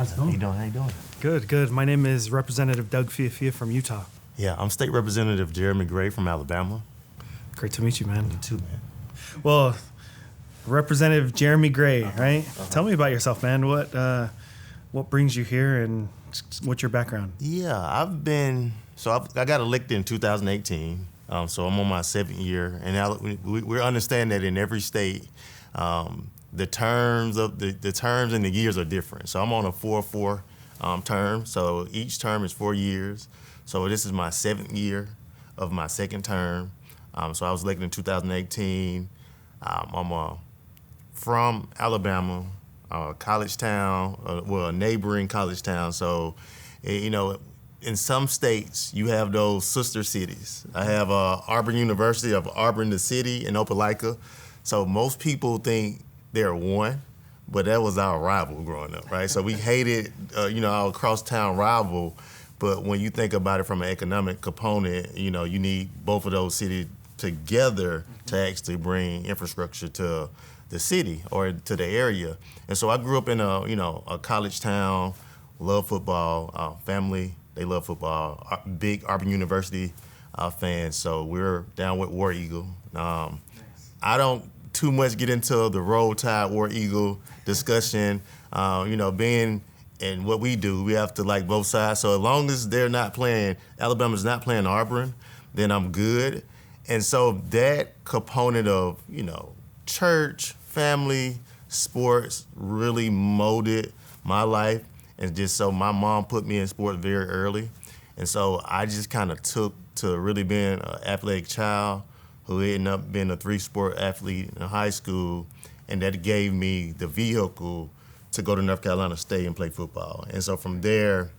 How's it going? How you doing? Good. My name is Representative Doug Fiefia from Utah. Yeah, I'm State Representative Jeremy Gray from Alabama. Great to meet you, man. You too, man. Well, Representative Jeremy Gray, right? Tell me about yourself, man. What brings you here and what's your background? Yeah, I got elected in 2018, so I'm on my 7th year, and now we understand that in every state, the terms and the years are different. So I'm on a 4-4 term, so each term is 4 years. So this is my 7th year of my 2nd term. So I was elected in 2018. I'm from Alabama, a college town, a neighboring college town. So, in some states, you have those sister cities. I have Auburn University of Auburn, the city, in Opelika. So most people think they're one, but that was our rival growing up, right? So we hated, our crosstown rival. But when you think about it from an economic component, you need both of those cities together to actually bring infrastructure to the city or to the area. And so I grew up in a college town, love football, family, they love football, big Auburn University fans. So we're down with War Eagle. I don't too much get into the Roll Tide War Eagle discussion. Being in what we do, we have to like both sides. So as long as they're not playing, Alabama's not playing Auburn, then I'm good. And so that component of, church, family, sports really molded my life. And just so my mom put me in sports very early. And so I just kind of took to really being an athletic child who ended up being a 3-sport athlete in high school. And that gave me the vehicle to go to North Carolina State and play football. And so from there,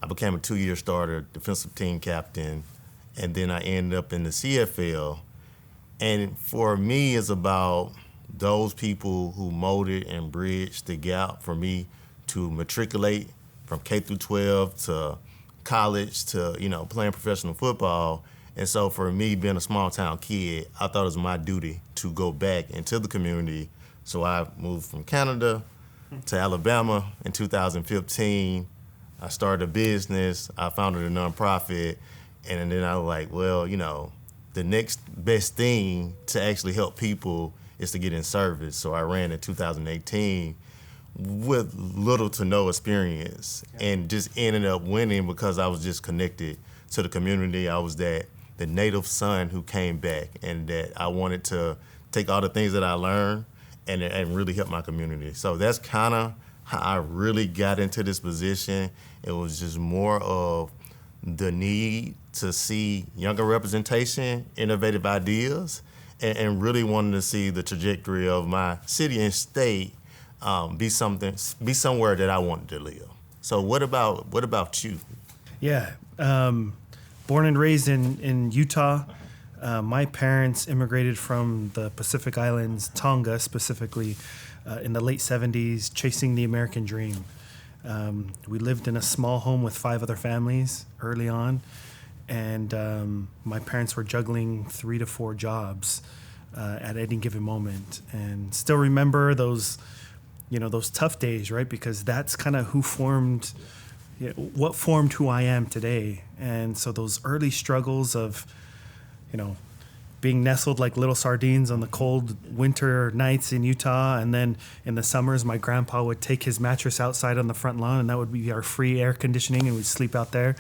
I became a 2-year starter, defensive team captain, and then I ended up in the CFL. And for me, it's about those people who molded and bridged the gap for me to matriculate from K through 12 to college to, playing professional football. And so for me, being a small town kid, I thought it was my duty to go back into the community. So I moved from Canada to Alabama in 2015. I started a business. I founded a nonprofit. And then I was like, well, the next best thing to actually help people is to get in service. So I ran in 2018 with little to no experience and just ended up winning because I was just connected to the community. I was the native son who came back, and that I wanted to take all the things that I learned and really help my community. So that's kind of how I really got into this position. It was just more of the need to see younger representation, innovative ideas, and really wanting to see the trajectory of my city and state be somewhere that I wanted to live. So what about you? Yeah, born and raised in Utah. My parents immigrated from the Pacific Islands, Tonga specifically, in the late 70s, chasing the American dream. We lived in a small home with 5 other families early on, and my parents were juggling 3 to 4 jobs at any given moment. And still remember those tough days, right? Because that's kind of what formed who I am today. And so those early struggles of, being nestled like little sardines on the cold winter nights in Utah. And then in the summers, my grandpa would take his mattress outside on the front lawn, and that would be our free air conditioning, and we'd sleep out there.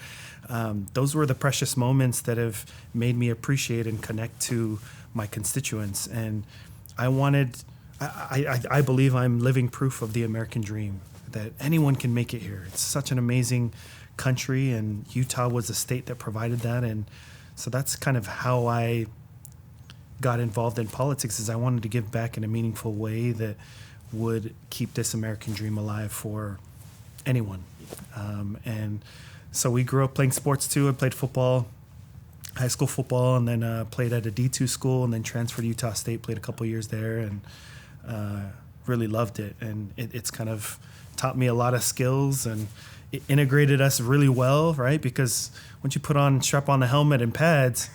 Those were the precious moments that have made me appreciate and connect to my constituents. And I believe I'm living proof of the American dream, that anyone can make it here. It's such an amazing country, and Utah was a state that provided that. And so that's kind of how I got involved in politics, is I wanted to give back in a meaningful way that would keep this American dream alive for anyone. And so we grew up playing sports too. I played football, high school football, and then played at a D2 school, and then transferred to Utah State, played a couple years there, and really loved it. And it's kind of taught me a lot of skills, and it integrated us really well, right? Because once you strap on the helmet and pads,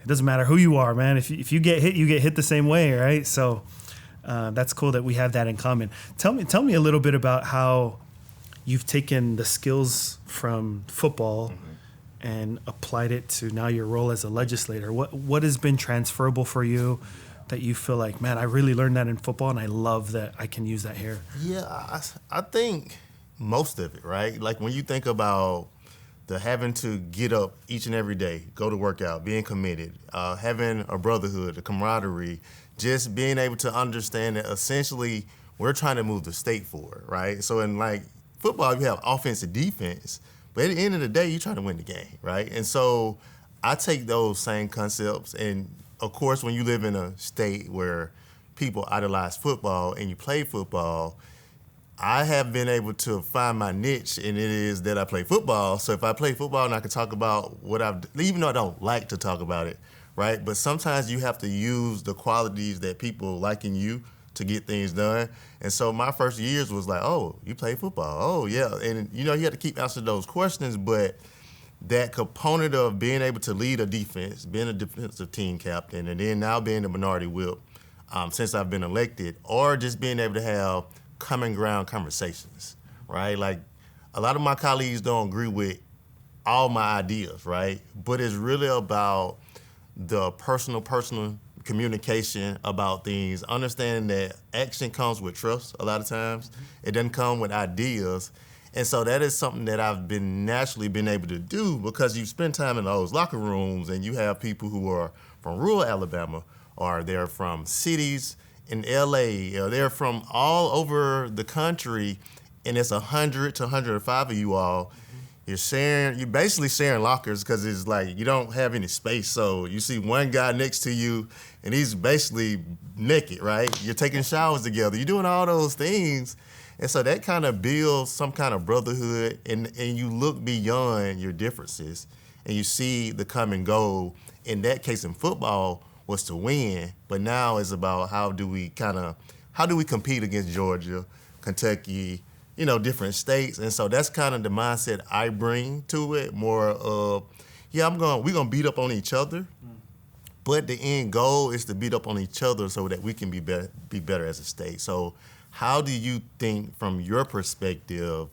it doesn't matter who you are, man. If you get hit, you get hit the same way, right? So that's cool that we have that in common. Tell me a little bit about how you've taken the skills from football and applied it to now your role as a legislator. What has been transferable for you that you feel like, man, I really learned that in football and I love that I can use that here? Yeah, I think most of it, right? Like when you think about the having to get up each and every day, go to work out, being committed, having a brotherhood, a camaraderie, just being able to understand that essentially we're trying to move the state forward, right? So in like football, you have offense and defense, but at the end of the day, you're trying to win the game, right? And so I take those same concepts, and of course, when you live in a state where people idolize football and you play football, I have been able to find my niche, and it is that I play football. So if I play football and I can talk about what even though I don't like to talk about it, right? But sometimes you have to use the qualities that people like in you to get things done. And so my first years was like, oh, you play football? Oh, yeah. And, you had to keep answering those questions, but that component of being able to lead a defense, being a defensive team captain, and then now being the minority whip since I've been elected, or just being able to have common ground conversations, right? Like a lot of my colleagues don't agree with all my ideas, right? But it's really about the personal communication about things, understanding that action comes with trust a lot of times. It doesn't come with ideas. And so that is something that I've been naturally been able to do because you spend time in those locker rooms and you have people who are from rural Alabama, or they're from cities in LA, or they're from all over the country, and it's 100 to 105 of you all. You're basically sharing lockers because it's like you don't have any space. So you see one guy next to you and he's basically naked, right? You're taking showers together. You're doing all those things. And so that kind of builds some kind of brotherhood, and you look beyond your differences and you see the common goal. In that case, in football, was to win, but now it's about how do we compete against Georgia, Kentucky, different states. And so that's kind of the mindset I bring to it, more of, we're gonna beat up on each other, but the end goal is to beat up on each other so that we can be better as a state. So how do you think from your perspective,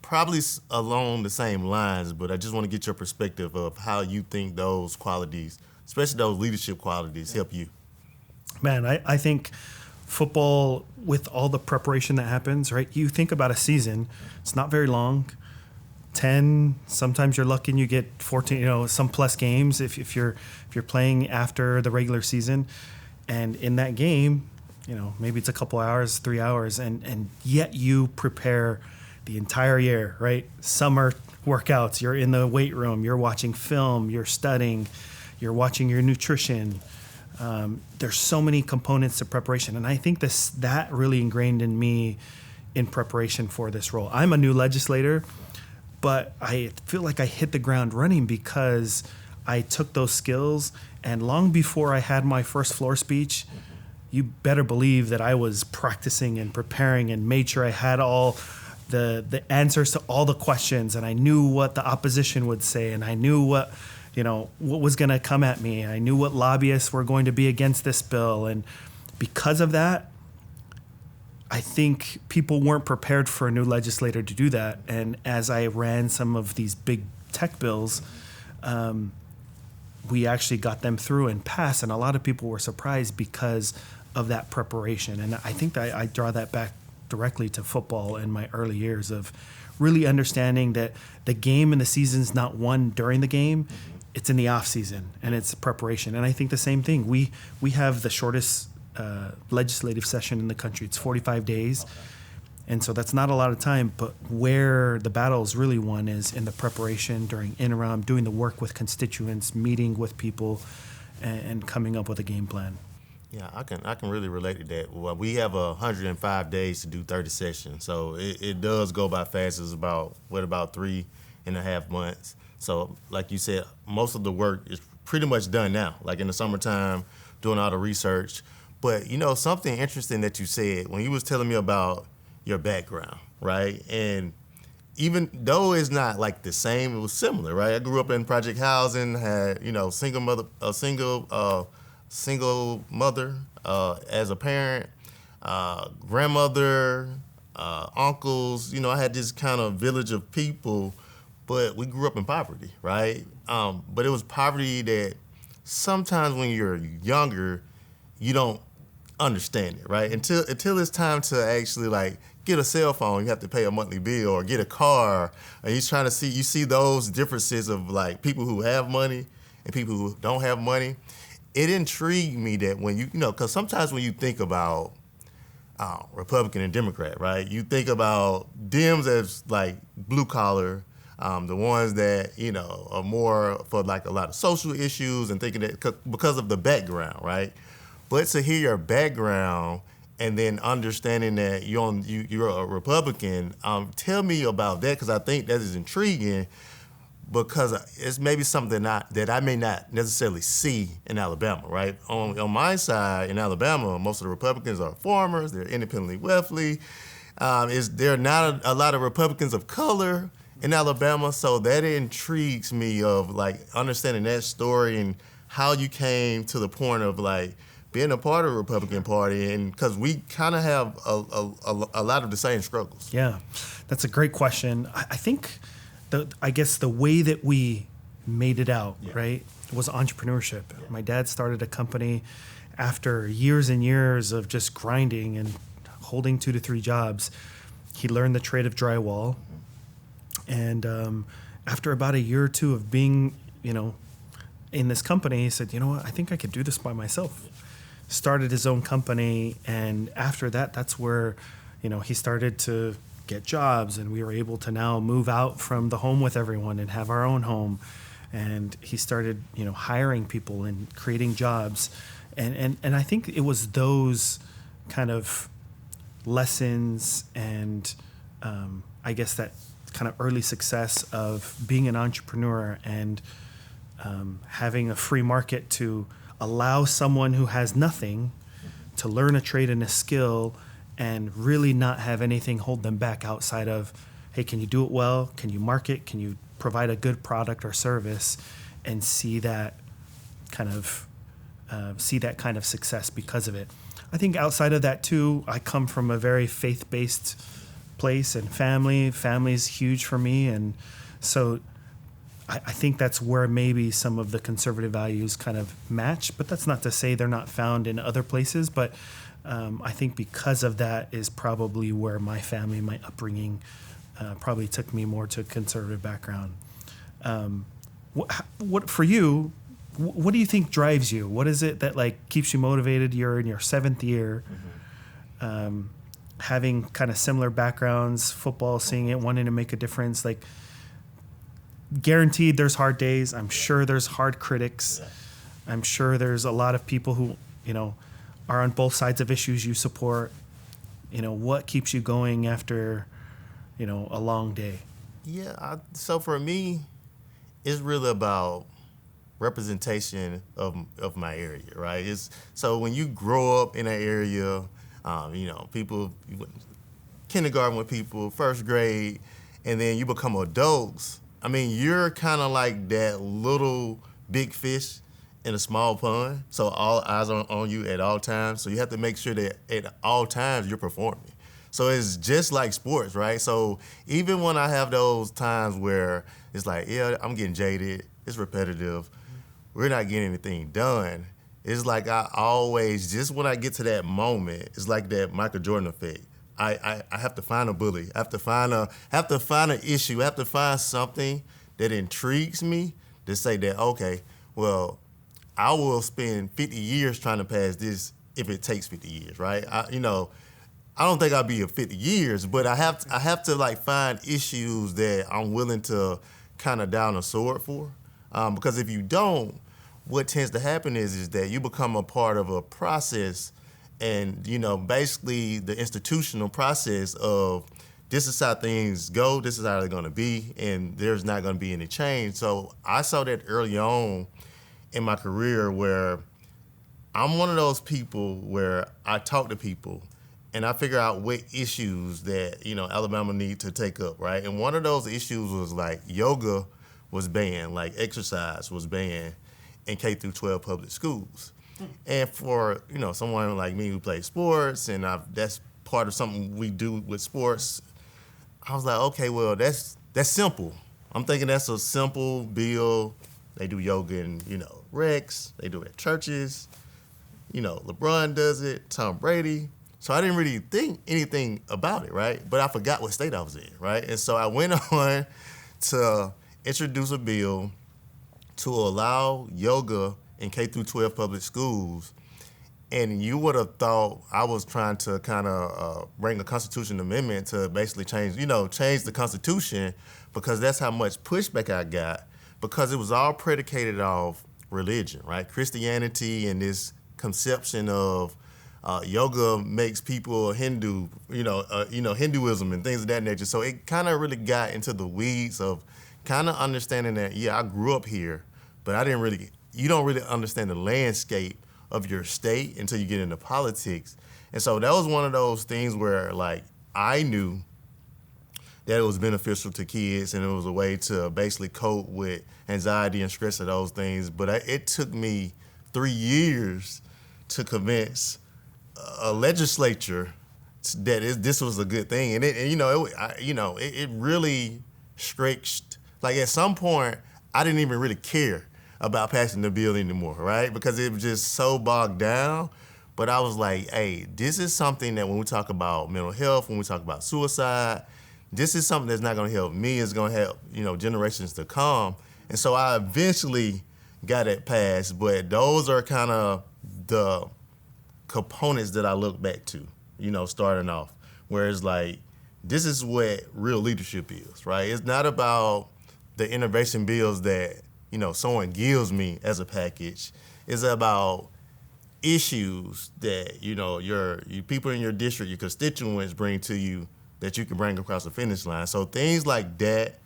probably along the same lines, but I just want to get your perspective of how you think those qualities, especially those leadership qualities, help you? Man, I think football, with all the preparation that happens, right? You think about a season, it's not very long. 10, sometimes you're lucky and you get 14, some plus games if you're playing after the regular season. And in that game, maybe it's a couple hours, 3 hours, and yet you prepare the entire year, right? Summer workouts, you're in the weight room, you're watching film, you're studying, you're watching your nutrition. There's so many components to preparation, and I think that really ingrained in me in preparation for this role. I'm a new legislator, but I feel like I hit the ground running because I took those skills, and long before I had my first floor speech, you better believe that I was practicing and preparing and made sure I had all the answers to all the questions, and I knew what the opposition would say, and I knew what was going to come at me. I knew what lobbyists were going to be against this bill. And because of that, I think people weren't prepared for a new legislator to do that. And as I ran some of these big tech bills, we actually got them through and passed. And a lot of people were surprised because of that preparation. And I think that I draw that back directly to football in my early years of really understanding that the game and the season's not won during the game. It's in the off season, and it's preparation. And I think the same thing. We have the shortest legislative session in the country. It's 45 days. Okay. And so that's not a lot of time, but where the battle is really won is in the preparation during interim, doing the work with constituents, meeting with people, and coming up with a game plan. Yeah, I can really relate to that. Well, we have 105 days to do 30 sessions, so it does go by fast. It's about 3.5 months. So like you said, most of the work is pretty much done now, like in the summertime, doing all the research. But, something interesting that you said when you was telling me about your background, right? And even though it's not like the same, it was similar, right? I grew up in project housing, had, single mother as a parent, grandmother, uncles. You know, I had this kind of village of people, but we grew up in poverty, right? But it was poverty that sometimes when you're younger, you don't understand it, right? Until it's time to actually like get a cell phone, you have to pay a monthly bill, or get a car, and you see those differences of like people who have money and people who don't have money. It intrigued me that when you know, because sometimes when you think about Republican and Democrat, right, you think about Dems as like blue collar, the ones that, you know, are more for like a lot of social issues and thinking that because of the background, right? But to hear your background and then understanding that you're a Republican, tell me about that, because I think that is intriguing, because it's maybe something that I may not necessarily see in Alabama, right? On my side in Alabama, most of the Republicans are farmers, they're independently wealthy. There are not a lot of Republicans of color in Alabama, so that intrigues me of like understanding that story and how you came to the point of like being a part of the Republican Party, and because we kind of have a lot of the same struggles. Yeah, that's a great question. I think I guess the way that we made it out, right, was entrepreneurship. Yeah. My dad started a company after years and years of just grinding and holding 2 to 3 jobs. He learned the trade of drywall. And after about a year or two of being, you know, in this company, he said, you know what, I think I could do this by myself. Started his own company, and after that, that's where, you know, he started to get jobs, and we were able to now move out from the home with everyone and have our own home. And he started, you know, hiring people and creating jobs. And I think it was those kind of lessons and I guess that kind of early success of being an entrepreneur and having a free market to allow someone who has nothing to learn a trade and a skill and really not have anything hold them back outside of, hey, can you do it well? Can you market? Can you provide a good product or service? And see that kind of success because of it. I think outside of that too, I come from a very faith-based place and family. Family is huge for me, and so I think that's where maybe some of the conservative values kind of match, but that's not to say they're not found in other places. But I think because of that is probably where my family, my upbringing, probably took me more to a conservative background. What for you? What do you think drives you? What is it that like keeps you motivated? You're in your 7th year, having kind of similar backgrounds, football, seeing it, wanting to make a difference. Like, guaranteed there's hard days. I'm sure there's hard critics. I'm sure there's a lot of people who, you know, are on both sides of issues you support. You know, what keeps you going after, you know, a long day? Yeah, so for me, it's really about representation of my area, right? So when you grow up in an area, you know, people, kindergarten with people, 1st grade, and then you become adults. I mean, you're kind of like that little big fish in a small pond, so all eyes are on you at all times. So you have to make sure that at all times you're performing. So it's just like sports, right? So even when I have those times where it's like, yeah, I'm getting jaded, it's repetitive, we're not getting anything done, it's like I always, just when I get to that moment, it's like that Michael Jordan effect. I have to find a bully. I have to find an issue. I have to find something that intrigues me to say that, okay, well, I will spend 50 years trying to pass this if it takes 50 years, right? I don't think I'll be here 50 years, but I have to like find issues that I'm willing to kind of down a sword for, because if you don't, what tends to happen is that you become a part of a process. And, you know, basically the institutional process of this is how things go, this is how they're going to be, and there's not going to be any change. So I saw that early on in my career where I'm one of those people where I talk to people and I figure out what issues that, you know, Alabama need to take up, right? And one of those issues was like yoga was banned, like exercise was banned in K through 12 public schools. And for, you know, someone like me who plays sports, and that's part of something we do with sports. I was like, okay, well, that's simple. I'm thinking that's a simple bill. They do yoga in, Rex. They do it at churches. LeBron does it, Tom Brady. So I didn't really think anything about it, right? But I forgot what state I was in, right? And so I went on to introduce a bill to allow yoga in K through 12 public schools. And you would have thought I was trying to kind of bring a constitutional amendment to basically change the Constitution, because that's how much pushback I got, because it was all predicated off religion, right? Christianity and this conception of yoga makes people Hindu, Hinduism and things of that nature. So it kind of really got into the weeds of kind of understanding that, I grew up here, but you don't really understand the landscape of your state until you get into politics. And so that was one of those things where, like, I knew that it was beneficial to kids and it was a way to basically cope with anxiety and stress of those things. But it took me 3 years to convince a legislature that this was a good thing. And it really stretched. Like, at some point, I didn't even really care about passing the bill anymore, right? Because it was just so bogged down. But I was like, hey, this is something that when we talk about mental health, when we talk about suicide, this is something that's not gonna help me, it's gonna help, generations to come. And so I eventually got it passed, but those are kind of the components that I look back to, starting off, where it's like, this is what real leadership is, right? It's not about the innovation bills that someone gives me as a package. It's about issues that, your people in your district, your constituents bring to you that you can bring across the finish line. So things like that,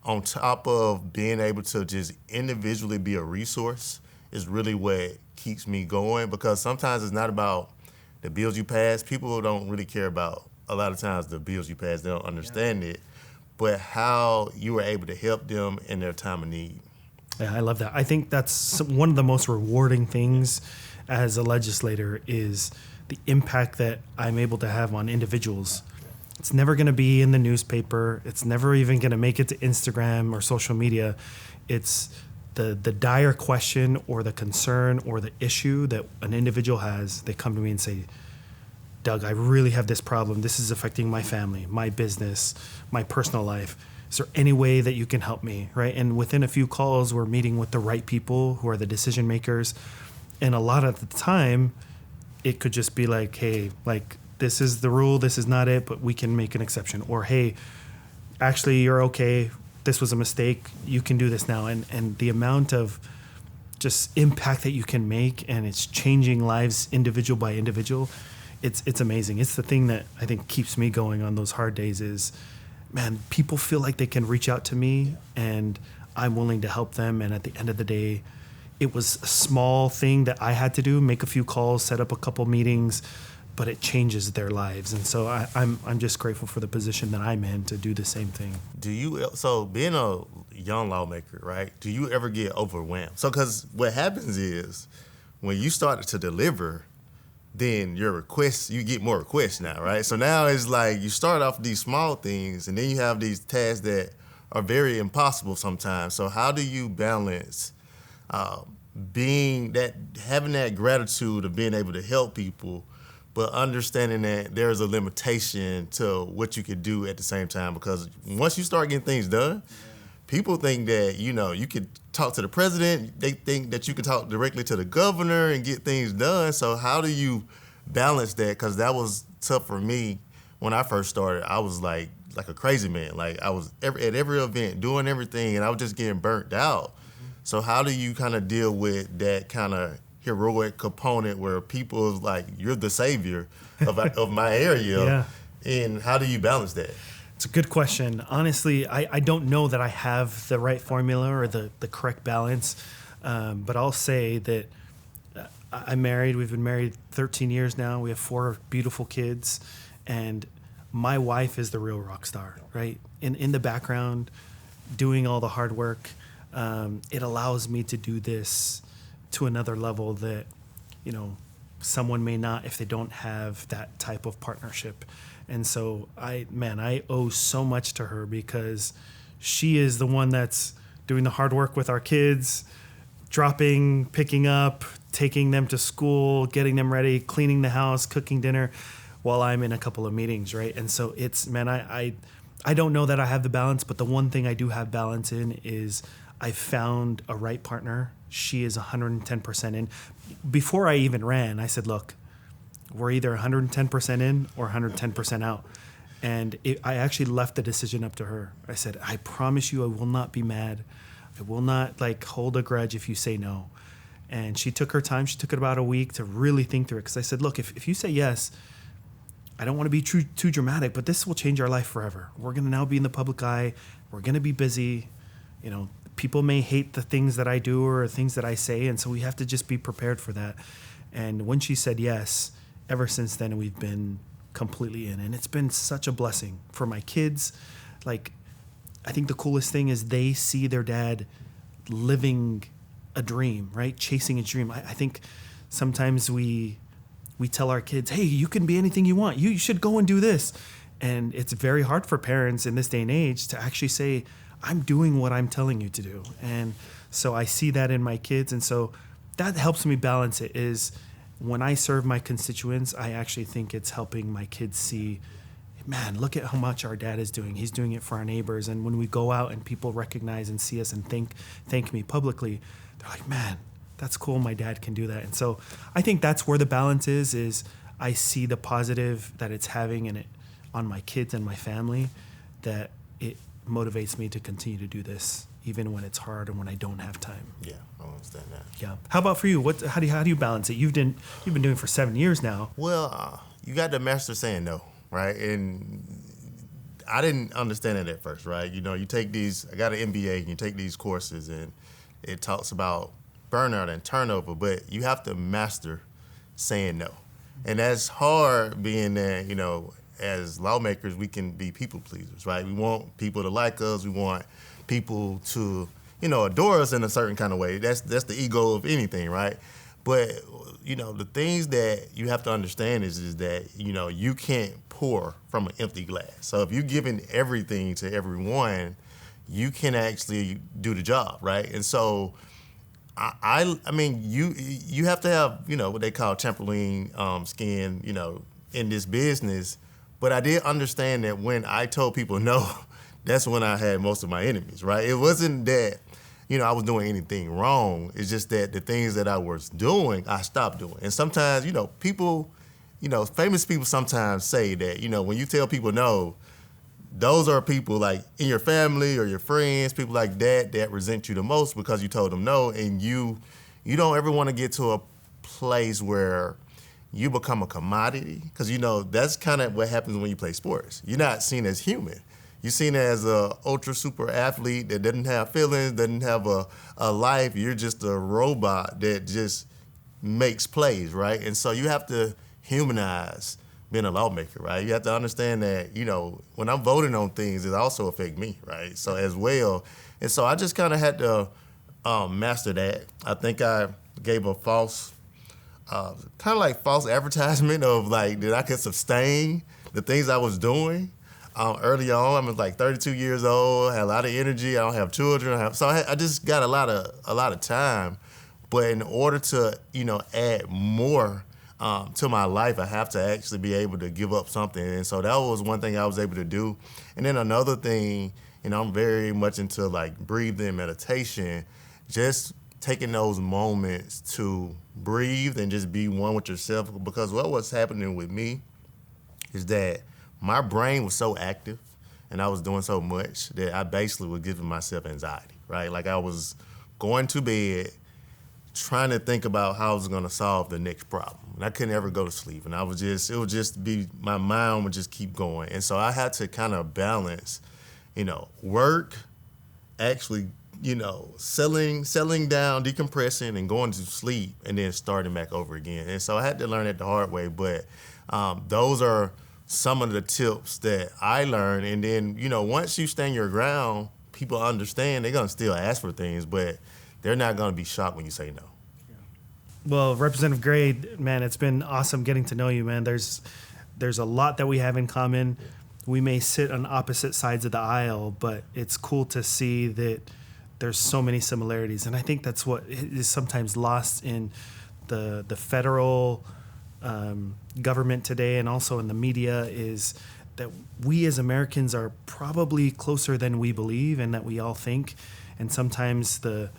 on top of being able to just individually be a resource, is really what keeps me going, because sometimes it's not about the bills you pass. People don't really care about, a lot of times, the bills you pass. They don't understand it, but how you were able to help them in their time of need. Yeah, I love that. I think that's one of the most rewarding things as a legislator, is the impact that I'm able to have on individuals. It's never going to be in the newspaper. It's never even going to make it to Instagram or social media. It's the dire question or the concern or the issue that an individual has. They come to me and say, Doug, I really have this problem. This is affecting my family, my business, my personal life. Is there any way that you can help me, right? And within a few calls, we're meeting with the right people who are the decision makers. And a lot of the time, it could just be like, hey, like, this is the rule, this is not it, but we can make an exception. Or, hey, actually, you're okay. This was a mistake. You can do this now. And the amount of just impact that you can make, and it's changing lives individual by individual, it's amazing. It's the thing that I think keeps me going on those hard days is, man, people feel like they can reach out to me and I'm willing to help them. And at the end of the day, it was a small thing that I had to do, make a few calls, set up a couple meetings, but it changes their lives. And so I'm just grateful for the position that I'm in to do the same thing. So being a young lawmaker, right, do you ever get overwhelmed? So, because what happens is when you start to deliver, then you get more requests now, right? So now it's like you start off these small things and then you have these tasks that are very impossible sometimes. So how do you balance having that gratitude of being able to help people, but understanding that there's a limitation to what you could do at the same time? Because once you start getting things done, people think that, you could talk to the president. They think that you can talk directly to the governor and get things done. So how do you balance that? Because that was tough for me when I first started. I was like a crazy man. Like, I was at every event doing everything, and I was just getting burnt out. So how do you kind of deal with that kind of heroic component where people is like, you're the savior of my area? Yeah. And how do you balance that? It's a good question. Honestly, I don't know that I have the right formula or the correct balance, but I'll say that I'm married. We've been married 13 years now. We have 4 beautiful kids, and my wife is the real rock star, right? In the background, doing all the hard work. It allows me to do this to another level that, someone may not if they don't have that type of partnership. And so I owe so much to her, because she is the one that's doing the hard work with our kids, dropping, picking up, taking them to school, getting them ready, cleaning the house, cooking dinner, while I'm in a couple of meetings, right? And so it's, I don't know that I have the balance, but the one thing I do have balance in is I found a right partner. She is 110% in. Before I even ran, I said, look, we're either 110% in or 110% out. And I actually left the decision up to her. I said, I promise you I will not be mad. I will not hold a grudge if you say no. And she took her time. She took it about a week to really think through it. Because I said, look, if you say yes, I don't want to be too dramatic, but this will change our life forever. We're going to now be in the public eye. We're going to be busy. People may hate the things that I do or things that I say. And so we have to just be prepared for that. And when she said yes, ever since then, we've been completely in. And it's been such a blessing for my kids. I think the coolest thing is they see their dad living a dream, right? Chasing a dream. I think sometimes we tell our kids, hey, you can be anything you want. You should go and do this. And it's very hard for parents in this day and age to actually say, I'm doing what I'm telling you to do. And so I see that in my kids. And so that helps me balance it. Is when I serve my constituents, I actually think it's helping my kids see, man, look at how much our dad is doing. He's doing it for our neighbors. And when we go out and people recognize and see us and thank me publicly, they're like, man, that's cool. My dad can do that. And so I think that's where the balance is I see the positive that it's having in it on my kids and my family, that it motivates me to continue to do this, even when it's hard and when I don't have time. Yeah, I understand that. Yeah. How about for you? How do you balance it? You've been doing it for 7 years now. Well, you got the master saying no, right? And I didn't understand it at first, right? You take these, I got an MBA, and you take these courses, and it talks about burnout and turnover, but you have to master saying no. And that's hard, being that, as lawmakers, we can be people pleasers, right? We want people to like us. We want people to, adore us in a certain kind of way. That's the ego of anything, right? But, the things that you have to understand is that, you can't pour from an empty glass. So if you're giving everything to everyone, you can actually do the job, right? And so I mean, you have to have, what they call trampoline skin, in this business. But I did understand that when I told people no, that's when I had most of my enemies, right? It wasn't that, I was doing anything wrong. It's just that the things that I was doing, I stopped doing. And sometimes, people, famous people sometimes say that, when you tell people no, those are people like in your family or your friends, people like that resent you the most because you told them no. And you don't ever want to get to a place where you become a commodity, because that's kind of what happens when you play sports. You're not seen as human. You're seen as a ultra super athlete that doesn't have feelings, doesn't have a life. You're just a robot that just makes plays, right? And so you have to humanize being a lawmaker, right? You have to understand that, when I'm voting on things, it also affects me, right? So as well. And so I just kind of had to master that. I think I gave a false advertisement of that I could sustain the things I was doing early on. I was 32 years old, had a lot of energy. I don't have children. So I just got a lot of time. But in order to add more to my life, I have to actually be able to give up something. And so that was one thing I was able to do. And then another thing, I'm very much into breathing, meditation, just taking those moments to breathe and just be one with yourself. Because what was happening with me is that my brain was so active and I was doing so much that I basically was giving myself anxiety, right? I was going to bed trying to think about how I was going to solve the next problem. And I couldn't ever go to sleep. And it would just be, my mind would just keep going. And so I had to kind of balance, work, actually, settling down, decompressing, and going to sleep, and then starting back over again. And so I had to learn it the hard way. But those are some of the tips that I learned. And then, once you stand your ground, people understand. They're going to still ask for things, but they're not going to be shocked when you say no. Well, Representative Gray, man, it's been awesome getting to know you, man. There's a lot that we have in common. We may sit on opposite sides of the aisle, but it's cool to see that there's so many similarities. And I think that's what is sometimes lost in the federal government today, and also in the media, is that we as Americans are probably closer than we believe and that we all think. And sometimes the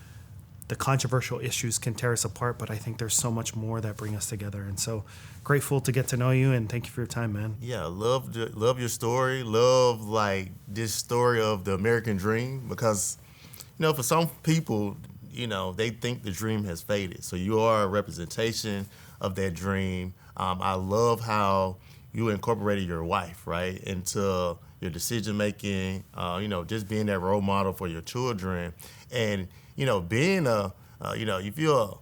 controversial issues can tear us apart, but I think there's so much more that bring us together. And so grateful to get to know you, and thank you for your time, man. Yeah, love your story. Love like this story of the American dream, because for some people, they think the dream has faded. So you are a representation of that dream. I love how you incorporated your wife, right, into your decision making. Just being that role model for your children, and being if you're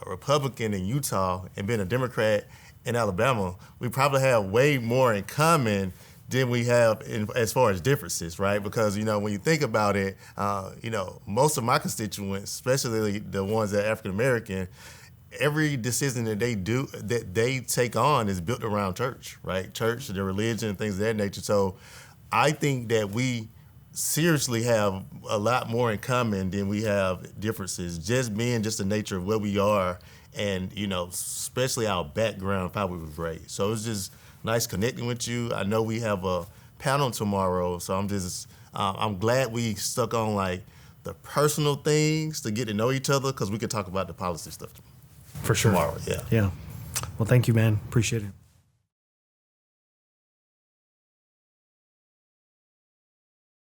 a Republican in Utah and being a Democrat in Alabama, we probably have way more in common than we have as far as differences, right? Because, when you think about it, most of my constituents, especially the ones that are African-American, every decision that they take on is built around church, right? Church, their religion, things of that nature. So I think that we seriously have a lot more in common than we have differences, just the nature of where we are, and especially our background, how we were raised. So it's just nice connecting with you. I know we have a panel tomorrow, so I'm glad we stuck on like the personal things to get to know each other, because we could talk about the policy stuff for sure tomorrow. Yeah. Well, thank you, man. Appreciate it.